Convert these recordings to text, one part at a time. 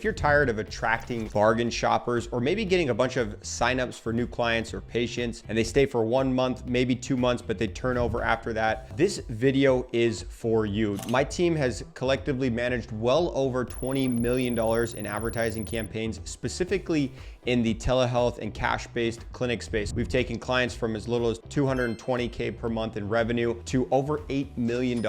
If you're tired of attracting bargain shoppers or maybe getting a bunch of signups for new clients or patients and they stay for 1 month, maybe 2 months, but they turn over after that, this video is for you. My team has collectively managed well over $20 million in advertising campaigns, specifically in the telehealth and cash-based clinic space. We've taken clients from as little as $220K per month in revenue to over $8 million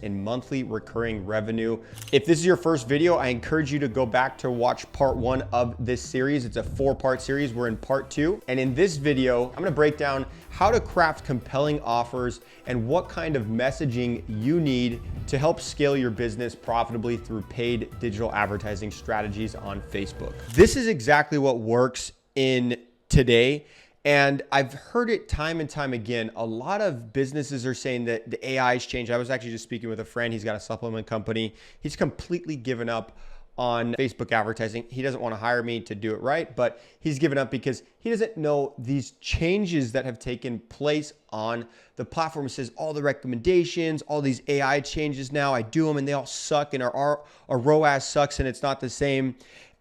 in monthly recurring revenue. If this is your first video, I encourage you to go back to watch part 1 of this series. It's a 4-part series. We're in part 2. And in this video, I'm gonna break down how to craft compelling offers and what kind of messaging you need to help scale your business profitably through paid digital advertising strategies on Facebook. This is exactly what works in today. And I've heard it time and time again. A lot of businesses are saying that the AI has changed. I was actually just speaking with a friend. He's got a supplement company. He's completely given up on Facebook advertising. He doesn't want to hire me to do it right, but he's given up because he doesn't know these changes that have taken place on the platform. It says all the recommendations, all these AI changes now, I do them and they all suck and our ROAS sucks and it's not the same.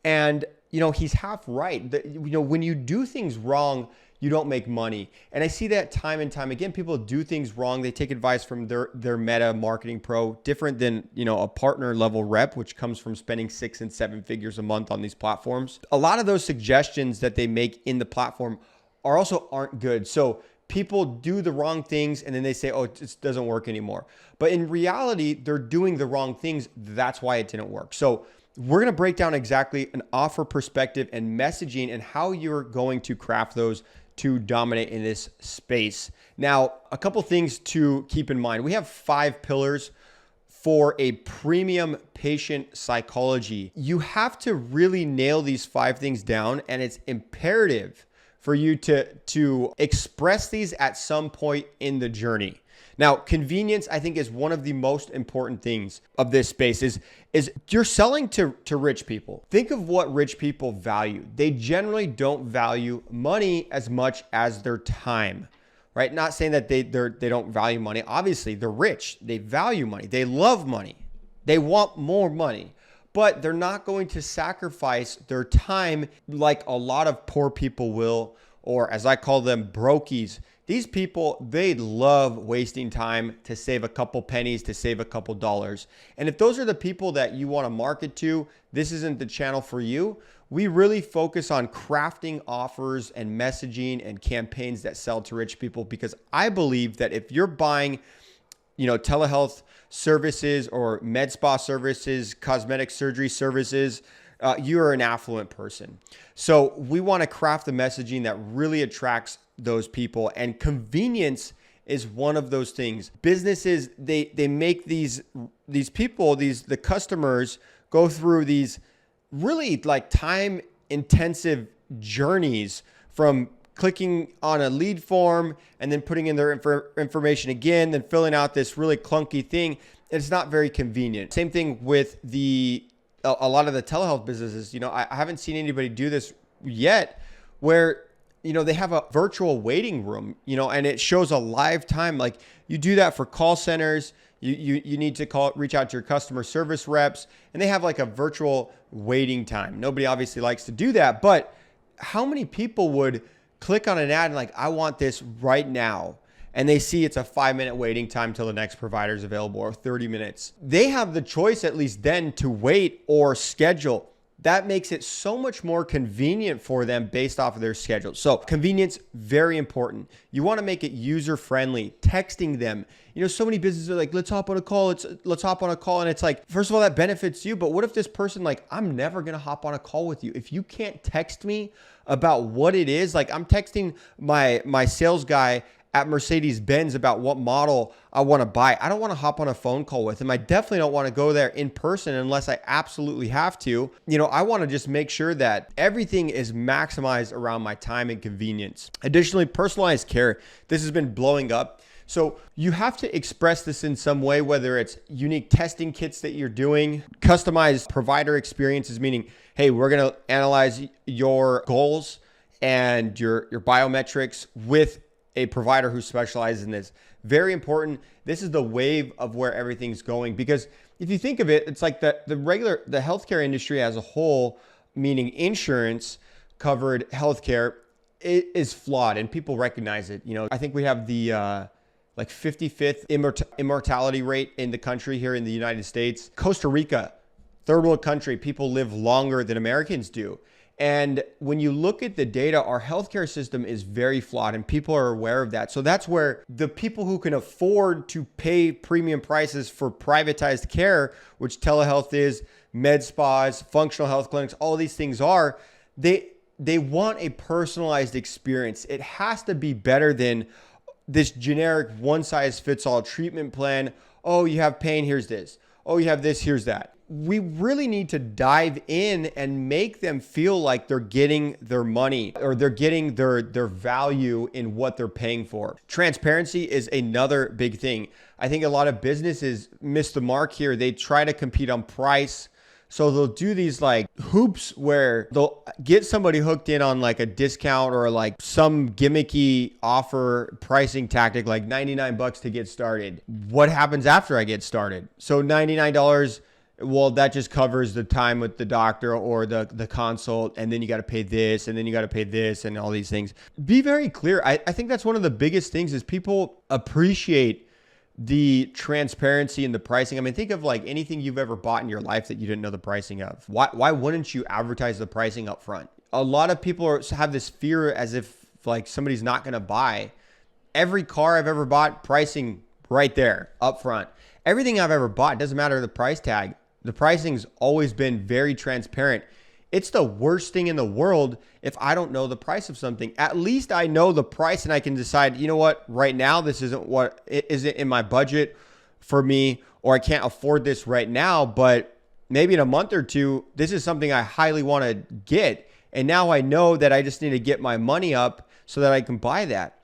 And he's half right. When you do things wrong, you don't make money. And I see that time and time again. People do things wrong. They take advice from their meta marketing pro, different than, a partner level rep, which comes from spending 6 and 7 figures a month on these platforms. A lot of those suggestions that they make in the platform aren't good. So people do the wrong things and then they say, oh, it just doesn't work anymore. But in reality, they're doing the wrong things. That's why it didn't work. So we're going to break down exactly an offer perspective and messaging and how you're going to craft those to dominate in this space. Now, a couple things to keep in mind. We have 5 pillars for a premium patient psychology. You have to really nail these 5 things down, and it's imperative for you to express these at some point in the journey. Now, convenience, I think, is one of the most important things of this space is you're selling to rich people. Think of what rich people value. They generally don't value money as much as their time, right? Not saying that they don't value money. Obviously, they're rich. They value money. They love money. They want more money, but they're not going to sacrifice their time like a lot of poor people will, or as I call them, brokies. These people, they love wasting time to save a couple pennies, to save a couple dollars. And if those are the people that you want to market to, this isn't the channel for you. We really focus on crafting offers and messaging and campaigns that sell to rich people, because I believe that if you're buying, telehealth services or med spa services, cosmetic surgery services, you are an affluent person. So we want to craft the messaging that really attracts those people, and convenience is one of those things. Businesses, they make these people, the customers, go through these really like time intensive journeys from clicking on a lead form and then putting in their information again, then filling out this really clunky thing. It's not very convenient. Same thing with a lot of the telehealth businesses. I haven't seen anybody do this yet where they have a virtual waiting room, and it shows a live time. Like you do that for call centers. You need to reach out to your customer service reps, and they have like a virtual waiting time. Nobody obviously likes to do that, but how many people would click on an ad and like, I want this right now, and they see it's a 5-minute waiting time till the next provider is available, or 30 minutes. They have the choice at least then to wait or schedule. That makes it so much more convenient for them based off of their schedule. So convenience, very important. You want to make it user-friendly. Texting them. So many businesses are like, let's hop on a call. Let's hop on a call. And it's like, first of all, that benefits you. But what if this person, like, I'm never going to hop on a call with you. If you can't text me about what it is, like I'm texting my sales guy at Mercedes-Benz about what model I want to buy. I don't want to hop on a phone call with him. I definitely don't want to go there in person unless I absolutely have to. I want to just make sure that everything is maximized around my time and convenience. Additionally, personalized care. This has been blowing up. So you have to express this in some way, whether it's unique testing kits that you're doing, customized provider experiences, meaning, hey, we're going to analyze your goals and your biometrics with a provider who specializes in this. Very important. This is the wave of where everything's going, because if you think of it, it's like the healthcare industry as a whole, meaning insurance covered healthcare, it is flawed, and people recognize it. I think we have the like 55th immortality rate in the country here in the United States. Costa Rica, third world country, people live longer than Americans do. And when you look at the data, our healthcare system is very flawed, and people are aware of that. So that's where the people who can afford to pay premium prices for privatized care, which telehealth is, med spas, functional health clinics, all these things are, they want a personalized experience. It has to be better than this generic one-size-fits-all treatment plan. Oh, you have pain, here's this. Oh, you have this, here's that. We really need to dive in and make them feel like they're getting their money, or they're getting their value in what they're paying for. Transparency is another big thing. I think a lot of businesses miss the mark here. They try to compete on price. So they'll do these like hoops where they'll get somebody hooked in on like a discount or like some gimmicky offer pricing tactic, like $99 to get started. What happens after I get started? So $99, well, that just covers the time with the doctor or the consult, and then you got to pay this, and then you got to pay this, and all these things. Be very clear. I think that's one of the biggest things is people appreciate the transparency and the pricing. I mean, think of like anything you've ever bought in your life that you didn't know the pricing of. Why wouldn't you advertise the pricing up front? A lot of people have this fear as if like somebody's not going to buy. Every car I've ever bought, pricing right there up front. Everything I've ever bought, doesn't matter the price tag. The pricing's always been very transparent. It's the worst thing in the world if I don't know the price of something. At least I know the price and I can decide, you know what, right now, this isn't in my budget for me, or I can't afford this right now, but maybe in a month or two, this is something I highly want to get. And now I know that I just need to get my money up so that I can buy that.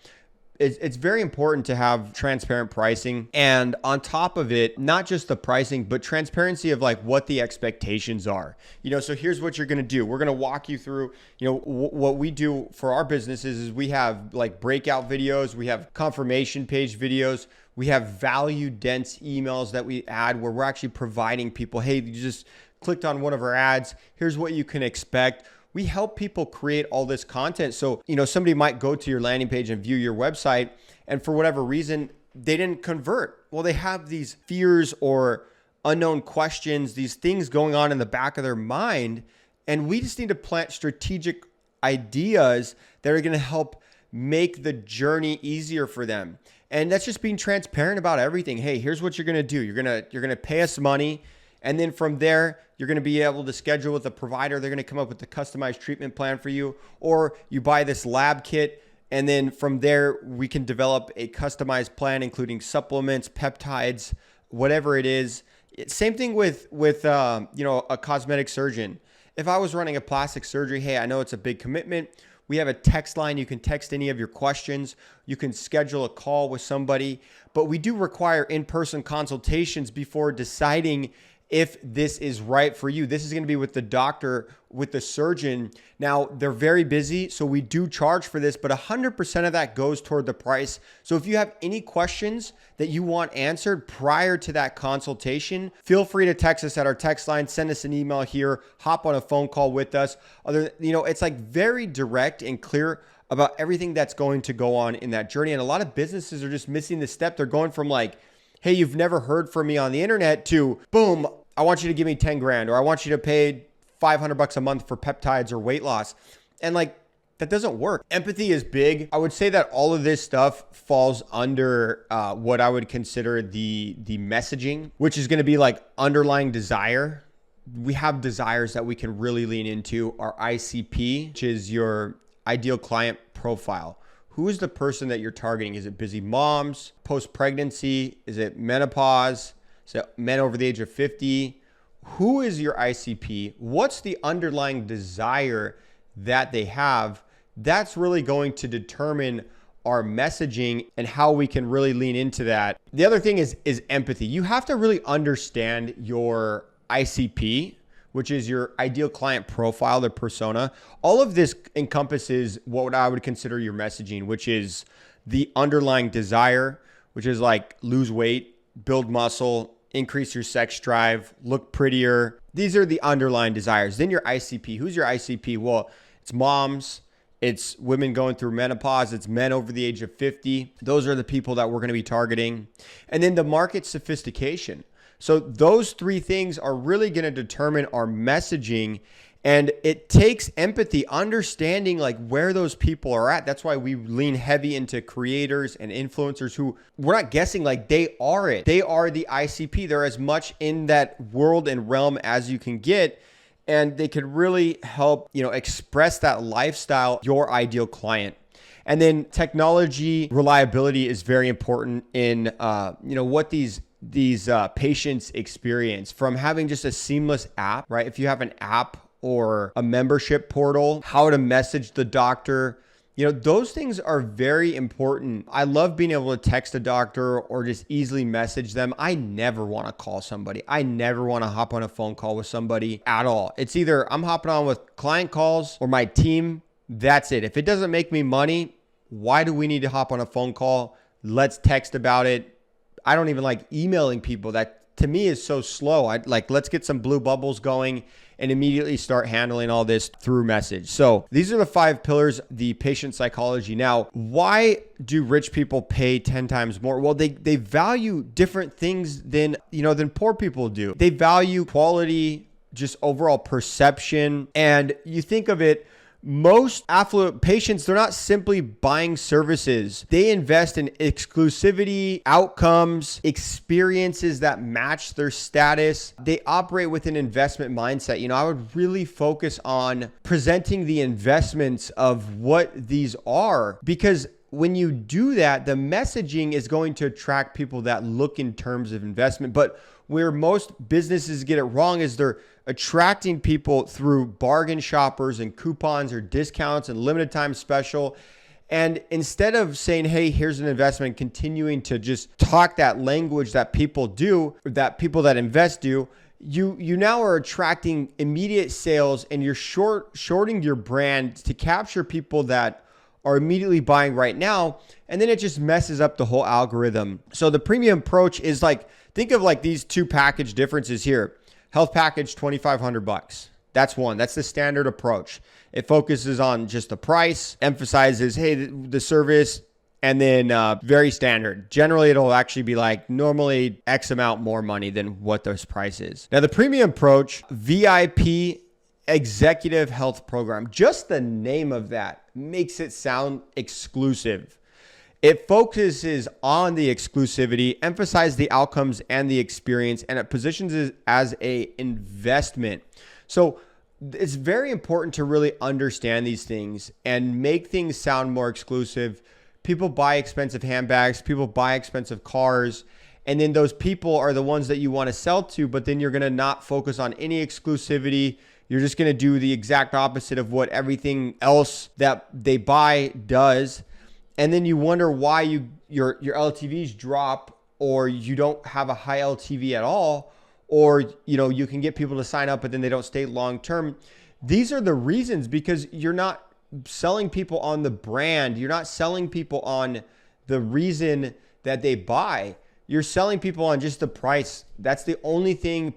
It's very important to have transparent pricing, and on top of it, not just the pricing, but transparency of like what the expectations are. So here's what you're going to do. We're going to walk you through, what we do for our businesses is we have like breakout videos, we have confirmation page videos, we have value dense emails that we add where we're actually providing people, hey, you just clicked on one of our ads. Here's what you can expect. We help people create all this content. So, somebody might go to your landing page and view your website, and for whatever reason, they didn't convert. Well, they have these fears or unknown questions, these things going on in the back of their mind. And we just need to plant strategic ideas that are going to help make the journey easier for them. And that's just being transparent about everything. Hey, here's what you're going to do. You're going to pay us money. And then from there, you're going to be able to schedule with a provider. They're going to come up with a customized treatment plan for you. Or you buy this lab kit, and then from there, we can develop a customized plan, including supplements, peptides, whatever it is. Same thing with a cosmetic surgeon. If I was running a plastic surgery, hey, I know it's a big commitment. We have a text line. You can text any of your questions. You can schedule a call with somebody. But we do require in-person consultations before deciding if this is right for you. This is going to be with the doctor, with the surgeon. Now, they're very busy, so we do charge for this, but 100% of that goes toward the price. So if you have any questions that you want answered prior to that consultation, feel free to text us at our text line, send us an email here, hop on a phone call with us. It's like very direct and clear about everything that's going to go on in that journey. And a lot of businesses are just missing the step. They're going from like, hey, you've never heard from me on the internet, to boom, I want you to give me 10 grand, or I want you to pay $500 a month for peptides or weight loss. And like, that doesn't work. Empathy is big. I would say that all of this stuff falls under what I would consider the messaging, which is going to be like underlying desire. We have desires that we can really lean into. Our ICP, which is your ideal client profile. Who is the person that you're targeting? Is it busy moms, post-pregnancy? Is it menopause? Is it men over the age of 50? Who is your ICP? What's the underlying desire that they have? That's really going to determine our messaging and how we can really lean into that. The other thing is empathy. You have to really understand your ICP, which is your ideal client profile, their persona. All of this encompasses what I would consider your messaging, which is the underlying desire, which is like lose weight, build muscle, increase your sex drive, look prettier. These are the underlying desires. Then your ICP. Who's your ICP? Well, it's moms. It's women going through menopause. It's men over the age of 50. Those are the people that we're going to be targeting. And then the market sophistication. So those three things are really going to determine our messaging. And it takes empathy, understanding like where those people are at. That's why we lean heavy into creators and influencers who we're not guessing, like they are it. They are the ICP. They're as much in that world and realm as you can get. And they could really help, express that lifestyle, your ideal client. And then technology reliability is very important in, what these patients experience from having just a seamless app, right? If you have an app or a membership portal, how to message the doctor. Those things are very important. I love being able to text a doctor or just easily message them. I never want to call somebody. I never want to hop on a phone call with somebody at all. It's either I'm hopping on with client calls or my team. That's it. If it doesn't make me money, why do we need to hop on a phone call? Let's text about it. I don't even like emailing people. That to me is so slow. Let's get some blue bubbles going and immediately start handling all this through message. So these are the 5 pillars, the patient psychology. Now, why do rich people pay 10 times more? Well, they value different things than poor people do. They value quality, just overall perception. And you think of it, most affluent patients, they're not simply buying services. They invest in exclusivity, outcomes, experiences that match their status. They operate with an investment mindset. I would really focus on presenting the investments of what these are, because when you do that, the messaging is going to attract people that look in terms of investment. But where most businesses get it wrong is they're attracting people through bargain shoppers and coupons or discounts and limited time special. And instead of saying, hey, here's an investment, continuing to just talk that language that people do, or that people that invest do, you now are attracting immediate sales, and you're shorting your brand to capture people that are immediately buying right now. And then it just messes up the whole algorithm. So the premium approach is think of these 2 package differences here. Health package, $2,500. That's one. That's the standard approach. It focuses on just the price, emphasizes, hey, the service, and then very standard. Generally, it'll actually be normally X amount more money than what this price is. Now, the premium approach, VIP Executive Health Program. Just the name of that makes it sound exclusive. It focuses on the exclusivity, emphasizes the outcomes and the experience, and it positions it as an investment. So it's very important to really understand these things and make things sound more exclusive. People buy expensive handbags, people buy expensive cars, and then those people are the ones that you want to sell to, but then you're going to not focus on any exclusivity. You're just going to do the exact opposite of what everything else that they buy does. And then you wonder why your LTVs drop, or you don't have a high LTV at all, or you can get people to sign up but then they don't stay long term. These are the reasons, because you're not selling people on the brand. You're not selling people on the reason that they buy. You're selling people on just the price. That's the only thing.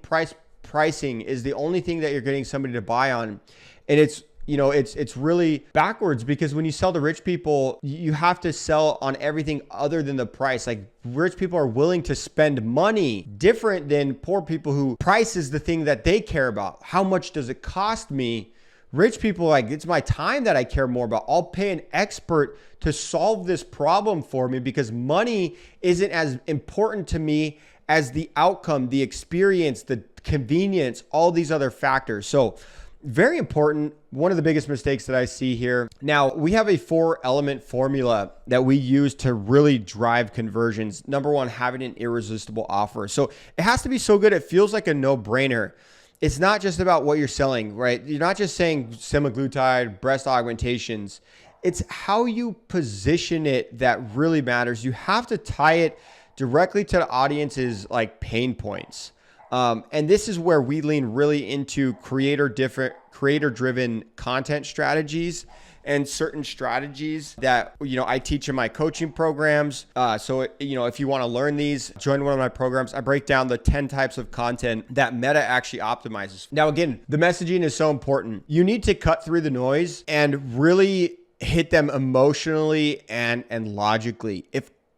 Pricing is the only thing that you're getting somebody to buy on. And it's really backwards, because when you sell to rich people, you have to sell on everything other than the price. Rich people are willing to spend money, different than poor people who price is the thing that they care about. How much does it cost me? Rich people it's my time that I care more about. I'll pay an expert to solve this problem for me, because money isn't as important to me as the outcome, the experience, the convenience, all these other factors. So very important. One of the biggest mistakes that I see here. Now, we have a 4-element formula that we use to really drive conversions. Number 1, having an irresistible offer. So it has to be so good it feels like a no-brainer. It's not just about what you're selling, right? You're not just saying semaglutide, breast augmentations. It's how you position it that really matters. You have to tie it directly to the audience's pain points. And this is where we lean really into creator-driven content strategies. and certain strategies that, I teach in my coaching programs. So, if you want to learn these, join one of my programs. I break down the 10 types of content that Meta actually optimizes. Now, again, the messaging is so important. You need to cut through the noise and really hit them emotionally and logically.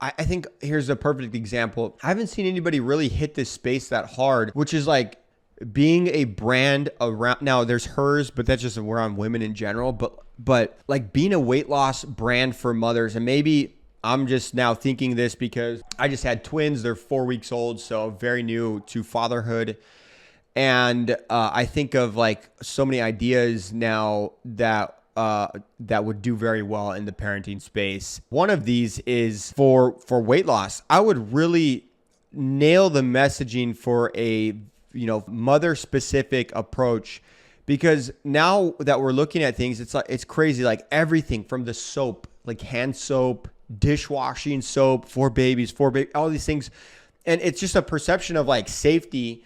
I think here's a perfect example. I haven't seen anybody really hit this space that hard, which is like being a brand around. Now there's hers, but that's just around women in general. But like being a weight loss brand for mothers, and maybe I'm just now thinking this because I just had twins. They're 4 weeks old, so very new to fatherhood. And I think of like so many ideas now that would do very well in the parenting space. One of these is for weight loss. I would really nail the messaging for a mother specific approach, because now that we're looking at things, it's crazy. Like everything from the soap, like hand soap, dishwashing soap for babies, all these things, and it's just a perception of like safety.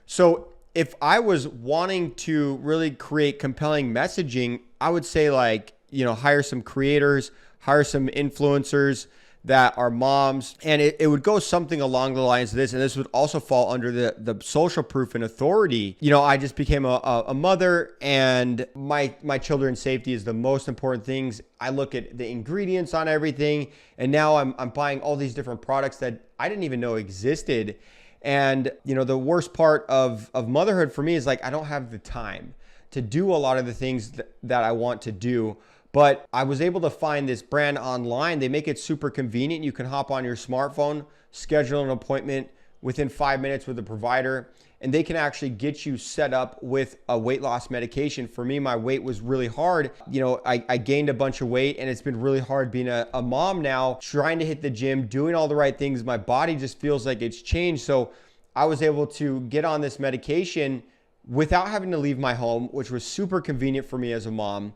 So if I was wanting to really create compelling messaging, I would say like, hire some creators, hire some influencers that are moms. And it would go something along the lines of this. And this would also fall under the social proof and authority. I just became a mother, and my children's safety is the most important things. I look at the ingredients on everything. And now I'm buying all these different products that I didn't even know existed. And, the worst part of motherhood for me is like, I don't have the time to do a lot of the things that I want to do. But I was able to find this brand online. They make it super convenient. You can hop on your smartphone, schedule an appointment within 5 minutes with a provider, and they can actually get you set up with a weight loss medication. For me, my weight was really hard. I gained a bunch of weight, and it's been really hard being a mom now, trying to hit the gym, doing all the right things. My body just feels like it's changed. So I was able to get on this medication without having to leave my home, which was super convenient for me as a mom.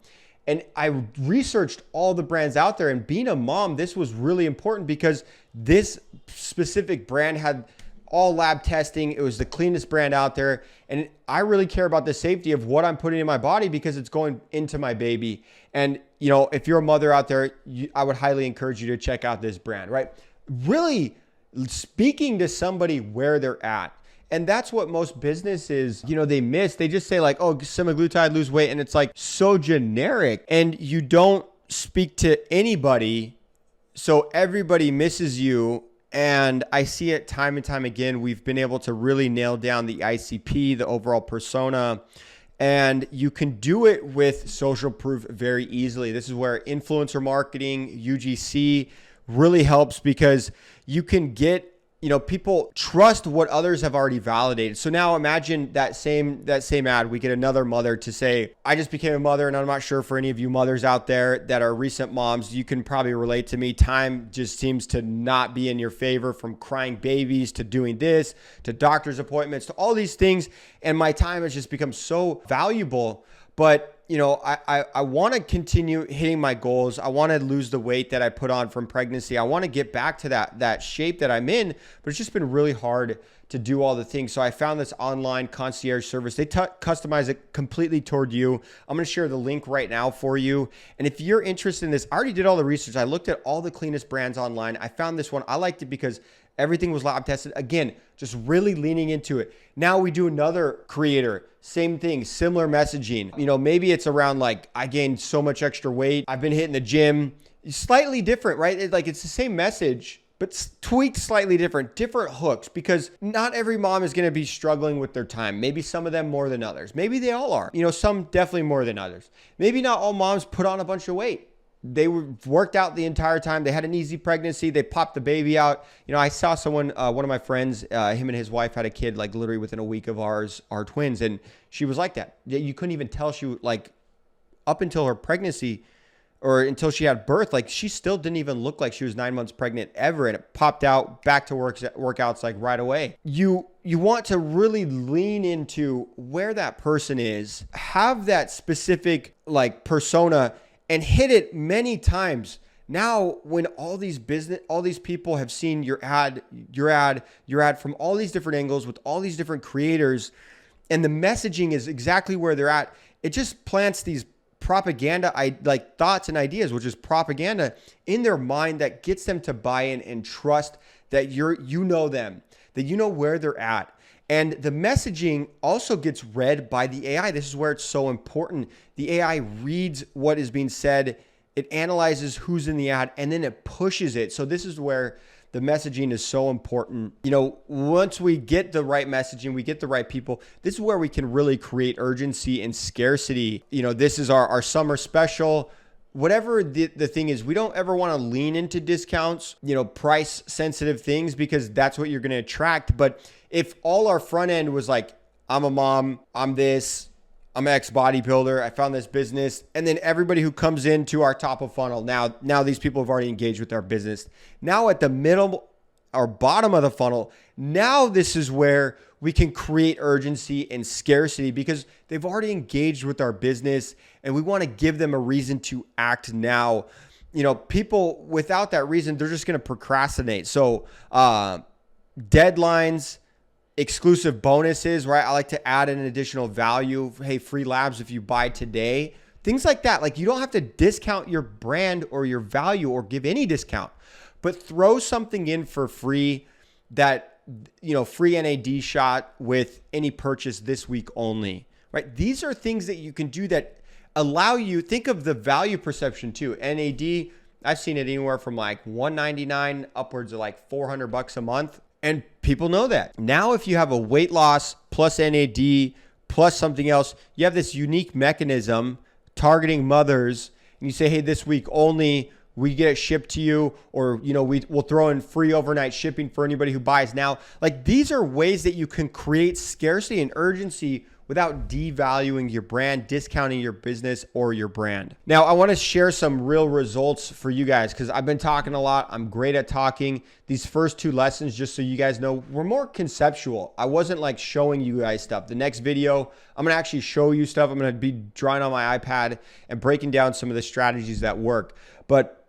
And I researched all the brands out there, and being a mom, this was really important because this specific brand had all lab testing. It was the cleanest brand out there. And I really care about the safety of what I'm putting in my body because it's going into my baby. And, if you're a mother out there, I would highly encourage you to check out this brand, right? Really speaking to somebody where they're at. And that's what most businesses, they miss. They just say like, oh, semaglutide, lose weight. And it's like so generic, and you don't speak to anybody. So everybody misses you. And I see it time and time again. We've been able to really nail down the ICP, the overall persona, and you can do it with social proof very easily. This is where influencer marketing, UGC really helps, because you can get people trust what others have already validated. So now imagine that same ad, we get another mother to say, I just became a mother, and I'm not sure for any of you mothers out there that are recent moms, you can probably relate to me. Time just seems to not be in your favor, from crying babies to doing this, to doctor's appointments, to all these things. And my time has just become so valuable. But I want to continue hitting my goals. I want to lose the weight that I put on from pregnancy. I want to get back to that shape that I'm in, but it's just been really hard to do all the things. So I found this online concierge service. They customize it completely toward you. I'm going to share the link right now for you. And if you're interested in this, I already did all the research. I looked at all the cleanest brands online. I found this one. I liked it because everything was lab tested. Again, just really leaning into it. Now we do another creator. Same thing, similar messaging. Maybe it's around like, I gained so much extra weight. I've been hitting the gym. Slightly different, right? It's the same message, but tweaked slightly different hooks, because not every mom is going to be struggling with their time. Maybe some of them more than others. Maybe they all are. Some definitely more than others. Maybe not all moms put on a bunch of weight. They worked out the entire time. They had an easy pregnancy. They popped the baby out. I saw someone, one of my friends, him and his wife had a kid like literally within a week of our twins. And she was like that. You couldn't even tell she like up until her pregnancy or until she had birth, like she still didn't even look like she was 9 months pregnant ever. And it popped out back to workouts like right away. You want to really lean into where that person is, have that specific like persona, and hit it many times. Now, when all these people have seen your ad from all these different angles with all these different creators, and the messaging is exactly where they're at, it just plants these propaganda, like thoughts and ideas, which is propaganda in their mind that gets them to buy in and trust that you know them, that you know where they're at. And the messaging also gets read by the AI. This is where it's so important. The AI reads what is being said, it analyzes who's in the ad, and then it pushes it. So this is where the messaging is so important. You know, once we get the right messaging, we get the right people, this is where we can really create urgency and scarcity. You know, this is our summer special. Whatever the thing is, we don't ever want to lean into discounts, you know, price sensitive things, because that's what you're going to attract. But if all our front end was like, I'm a mom, I'm this, I'm an ex-bodybuilder, I found this business, and then everybody who comes into our top of funnel, now these people have already engaged with our business. Now at the middle or bottom of the funnel, now this is where we can create urgency and scarcity because they've already engaged with our business and we want to give them a reason to act now. You know, people without that reason, they're just going to procrastinate. So deadlines, exclusive bonuses, right? I like to add an additional value. Hey, free labs if you buy today. Things like that. Like, you don't have to discount your brand or your value or give any discount, but throw something in for free that, you know, free NAD shot with any purchase this week only, right? These are things that you can do that allow you, think of the value perception too. NAD, I've seen it anywhere from like $199 upwards of like $400 a month. And people know that. Now, if you have a weight loss plus NAD plus something else, you have this unique mechanism targeting mothers. And you say, hey, this week only, we get it shipped to you, or, you know, we'll throw in free overnight shipping for anybody who buys now. Like, these are ways that you can create scarcity and urgency without devaluing your brand, discounting your business or your brand. Now, I want to share some real results for you guys because I've been talking a lot. I'm great at talking. These first two lessons, just so you guys know, were more conceptual. I wasn't like showing you guys stuff. The next video, I'm going to actually show you stuff. I'm going to be drawing on my iPad and breaking down some of the strategies that work. But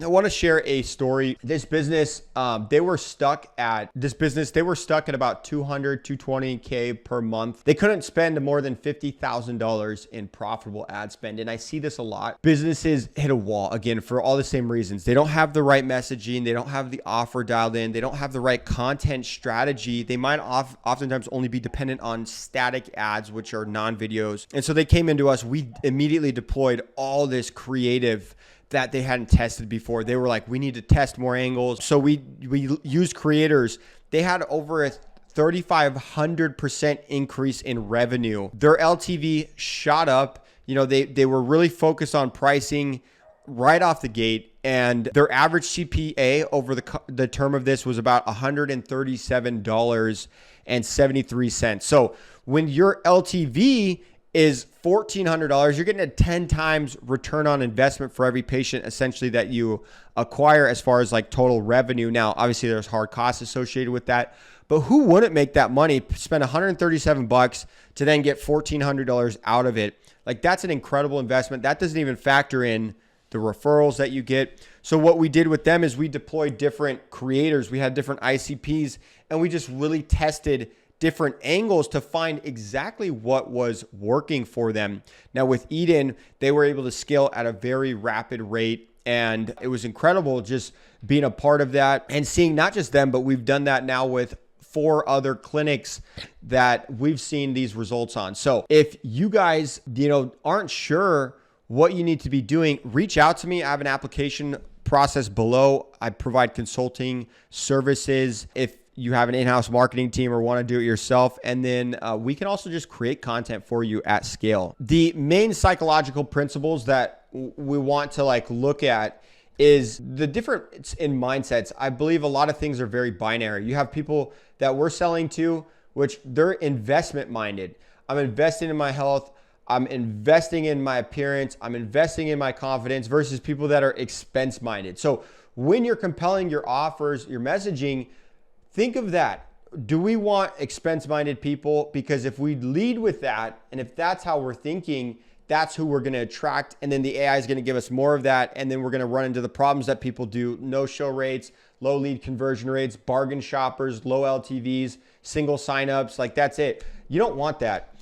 I want to share a story. This business, they were stuck at about 220K per month. They couldn't spend more than $50,000 in profitable ad spend. And I see this a lot. Businesses hit a wall again for all the same reasons. They don't have the right messaging. They don't have the offer dialed in. They don't have the right content strategy. They might oftentimes only be dependent on static ads, which are non-videos. And so they came into us. We immediately deployed all this creative that they hadn't tested before. They were like, we need to test more angles. So we used creators. They had over a 3,500% increase in revenue. Their LTV shot up. You know, they were really focused on pricing right off the gate, and their average CPA over the term of this was about $137.73. So when your LTV is $1,400, you're getting a 10 times return on investment for every patient essentially that you acquire as far as like total revenue. Now, obviously there's hard costs associated with that, but who wouldn't make that money, spend $137 to then get $1,400 out of it? Like, that's an incredible investment. That doesn't even factor in the referrals that you get. So what we did with them is we deployed different creators. We had different ICPs, and we just really tested different angles to find exactly what was working for them. Now with Eden, they were able to scale at a very rapid rate, and it was incredible just being a part of that and seeing not just them, but we've done that now with 4 other clinics that we've seen these results on. So if you guys, aren't sure what you need to be doing, reach out to me. I have an application process below. I provide consulting services if you have an in-house marketing team or want to do it yourself. And then we can also just create content for you at scale. The main psychological principles that we want to look at is the difference in mindsets. I believe a lot of things are very binary. You have people that we're selling to, which they're investment minded. I'm investing in my health. I'm investing in my appearance. I'm investing in my confidence, versus people that are expense minded. So when you're compelling your offers, your messaging, think of that. Do we want expense-minded people? Because if we lead with that, and if that's how we're thinking, that's who we're going to attract. And then the AI is going to give us more of that. And then we're going to run into the problems that people do: no-show rates, low lead conversion rates, bargain shoppers, low LTVs, single signups. Like, that's it. You don't want that.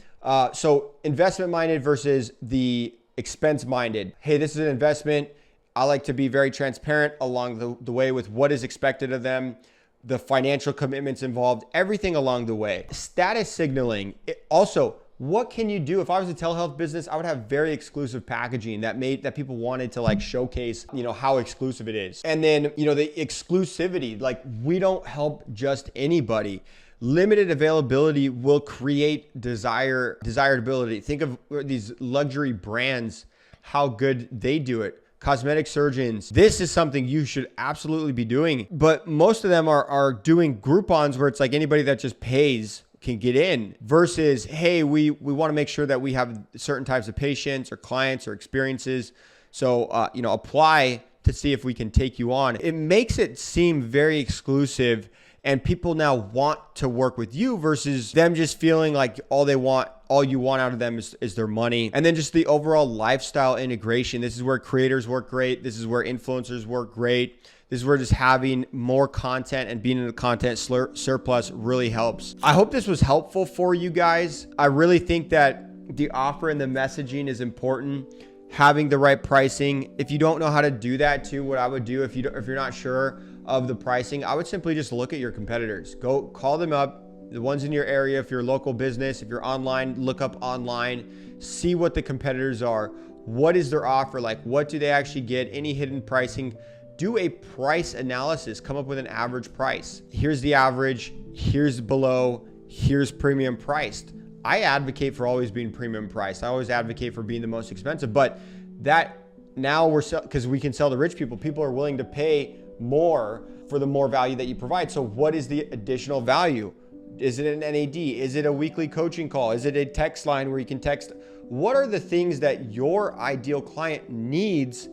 So investment-minded versus the expense minded. Hey, this is an investment. I like to be very transparent along the way with what is expected of them, the financial commitments involved, everything along the way. Status signaling. Also, what can you do? If I was a telehealth business, I would have very exclusive packaging that people wanted to like showcase, how exclusive it is. And then, the exclusivity, like we don't help just anybody. Limited availability will create desirability. Think of these luxury brands, how good they do it. Cosmetic surgeons. This is something you should absolutely be doing. But most of them are doing Groupons where it's like anybody that just pays can get in, versus, hey, we want to make sure that we have certain types of patients or clients or experiences. So, apply to see if we can take you on. It makes it seem very exclusive, and people now want to work with you versus them just feeling like all you want out of them is their money. And then just the overall lifestyle integration. This is where creators work great. This is where influencers work great. This is where just having more content and being in a content surplus really helps. I hope this was helpful for you guys. I really think that the offer and the messaging is important. Having the right pricing. If you don't know how to do that too, what I would do if you're not sure of the pricing, I would simply just look at your competitors. Go call them up, the ones in your area. If you're a local business, if you're online, look up online, see what the competitors are. What is their offer like? What do they actually get? Any hidden pricing? Do a price analysis, come up with an average price. Here's the average, here's below, here's premium priced. I advocate for always being premium priced. I always advocate for being the most expensive, but that now because we can sell to rich people, people are willing to pay more for the more value that you provide. So what is the additional value? Is it an NAD? Is it a weekly coaching call? Is it a text line where you can text? What are the things that your ideal client needs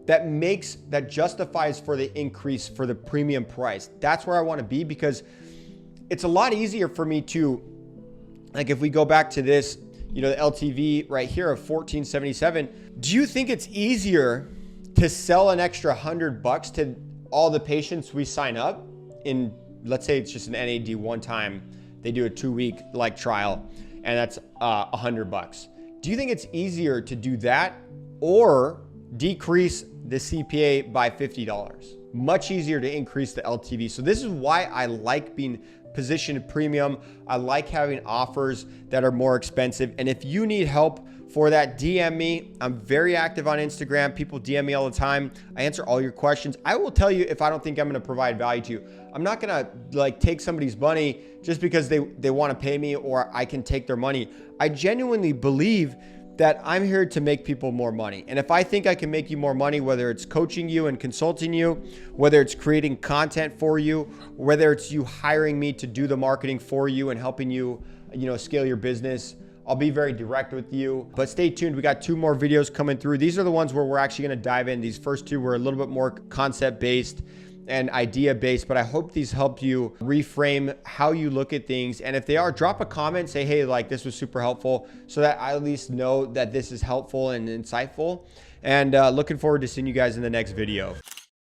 that justifies for the increase for the premium price? That's where I want to be, because it's a lot easier for me to, like, if we go back to this, the LTV right here of $14.77, do you think it's easier to sell an extra $100 to all the patients we sign up in? Let's say it's just an NAD one time, they do a 2-week like trial, and that's $100. Do you think it's easier to do that or decrease the CPA by $50? Much easier to increase the LTV. So this is why I like being positioned premium. I like having offers that are more expensive. And if you need help for that, DM me. I'm very active on Instagram. People DM me all the time. I answer all your questions. I will tell you if I don't think I'm going to provide value to you. I'm not going to take somebody's money just because they want to pay me or I can take their money. I genuinely believe that I'm here to make people more money. And if I think I can make you more money, whether it's coaching you and consulting you, whether it's creating content for you, whether it's you hiring me to do the marketing for you and helping you, scale your business, I'll be very direct with you. But stay tuned. We got 2 more videos coming through. These are the ones where we're actually going to dive in. These first 2 were a little bit more concept based and idea based, but I hope these help you reframe how you look at things. And if they are, drop a comment, say, hey, this was super helpful, so that I at least know that this is helpful and insightful. And looking forward to seeing you guys in the next video.